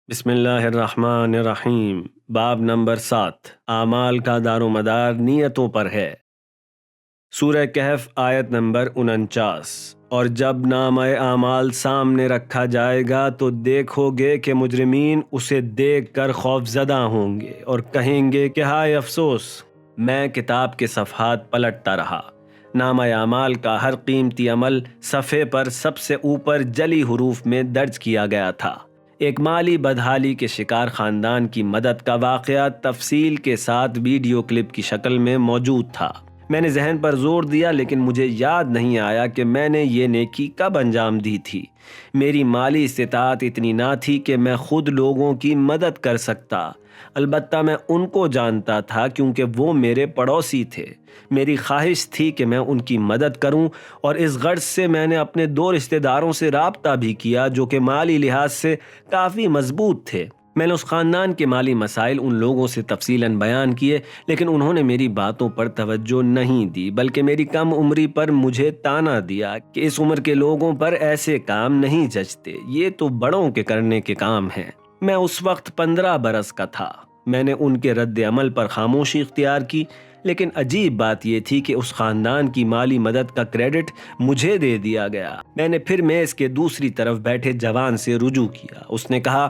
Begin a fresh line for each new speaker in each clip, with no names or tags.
بسم اللہ الرحمن الرحیم۔ باب نمبر 7، اعمال کا دار و مدار نیتوں پر ہے۔ سورہ کہف آیت نمبر 49۔ اور جب نامہ اعمال سامنے رکھا جائے گا تو دیکھو گے کہ مجرمین اسے دیکھ کر خوف زدہ ہوں گے اور کہیں گے کہ ہائے افسوس۔ میں کتاب کے صفحات پلٹتا رہا۔ نامہ اعمال کا ہر قیمتی عمل صفحے پر سب سے اوپر جلی حروف میں درج کیا گیا تھا۔ ایک مالی بدحالی کے شکار خاندان کی مدد کا واقعہ تفصیل کے ساتھ ویڈیو کلپ کی شکل میں موجود تھا۔ میں نے ذہن پر زور دیا لیکن مجھے یاد نہیں آیا کہ میں نے یہ نیکی کب انجام دی تھی۔ میری مالی استطاعت اتنی نہ تھی کہ میں خود لوگوں کی مدد کر سکتا، البتہ میں ان کو جانتا تھا کیونکہ وہ میرے پڑوسی تھے۔ میری خواہش تھی کہ میں ان کی مدد کروں اور اس غرض سے میں نے اپنے 2 رشتہ داروں سے رابطہ بھی کیا جو کہ مالی لحاظ سے کافی مضبوط تھے۔ میں نے اس خاندان کے مالی مسائل ان لوگوں سے تفصیلاً بیان کیے لیکن انہوں نے میری باتوں پر توجہ نہیں دی بلکہ میری کم عمری پر مجھے طعنہ دیا کہ اس عمر کے لوگوں پر ایسے کام نہیں جچتے، یہ تو بڑوں کے کرنے کے کام ہیں۔ میں اس وقت 15 برس کا تھا۔ میں نے ان کے رد عمل پر خاموشی اختیار کی، لیکن عجیب بات یہ تھی کہ اس خاندان کی مالی مدد کا کریڈٹ مجھے دے دیا گیا۔ میں نے پھر میز کے دوسری طرف بیٹھے جوان سے رجوع کیا۔ اس نے کہا،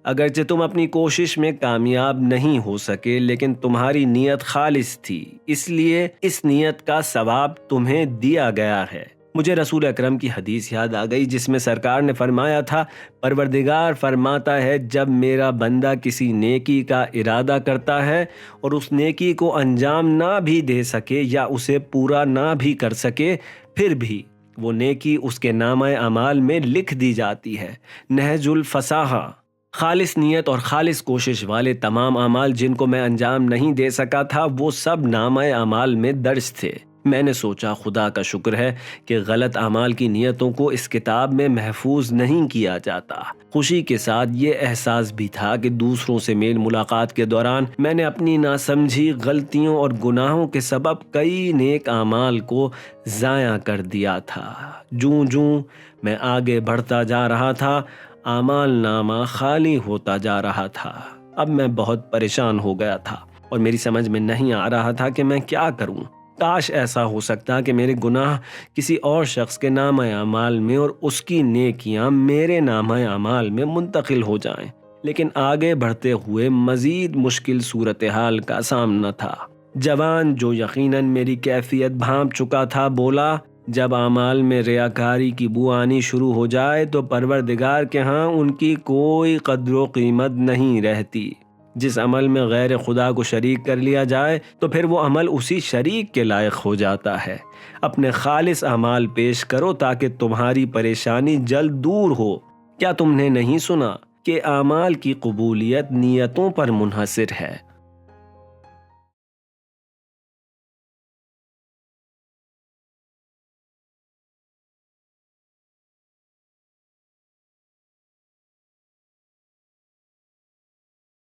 اگرچہ تم اپنی کوشش میں کامیاب نہیں ہو سکے لیکن تمہاری نیت خالص تھی، اس لیے اس نیت کا ثواب تمہیں دیا گیا ہے۔ مجھے رسول اکرم کی حدیث یاد آ گئی جس میں سرکار نے فرمایا تھا، پروردگار فرماتا ہے جب میرا بندہ کسی نیکی کا ارادہ کرتا ہے اور اس نیکی کو انجام نہ بھی دے سکے یا اسے پورا نہ بھی کر سکے، پھر بھی وہ نیکی اس کے نامہ اعمال میں لکھ دی جاتی ہے۔ نہج الفصاحہ۔ خالص نیت اور خالص کوشش والے تمام اعمال جن کو میں انجام نہیں دے سکا تھا وہ سب نامہ اعمال میں درج تھے۔ میں نے سوچا خدا کا شکر ہے کہ غلط اعمال کی نیتوں کو اس کتاب میں محفوظ نہیں کیا جاتا۔ خوشی کے ساتھ یہ احساس بھی تھا کہ دوسروں سے میل ملاقات کے دوران میں نے اپنی ناسمجھی غلطیوں اور گناہوں کے سبب کئی نیک اعمال کو ضائع کر دیا تھا۔ جوں جوں میں آگے بڑھتا جا رہا تھا، اعمال نامہ خالی ہوتا جا رہا تھا۔ اب میں بہت پریشان ہو گیا تھا اور میری سمجھ میں نہیں آ رہا تھا کہ میں کیا کروں۔ کاش ایسا ہو سکتا کہ میرے گناہ کسی اور شخص کے نامہ اعمال میں اور اس کی نیکیاں میرے نامہ اعمال میں منتقل ہو جائیں، لیکن آگے بڑھتے ہوئے مزید مشکل صورتحال کا سامنا تھا۔ جوان جو یقیناً میری کیفیت بھانپ چکا تھا بولا، جب اعمال میں ریاکاری کی بو آنی شروع ہو جائے تو پروردگار کے ہاں ان کی کوئی قدر و قیمت نہیں رہتی۔ جس عمل میں غیر خدا کو شریک کر لیا جائے تو پھر وہ عمل اسی شریک کے لائق ہو جاتا ہے۔ اپنے خالص اعمال پیش کرو تاکہ تمہاری پریشانی جلد دور ہو۔ کیا تم نے نہیں سنا کہ اعمال کی قبولیت نیتوں پر منحصر ہے؟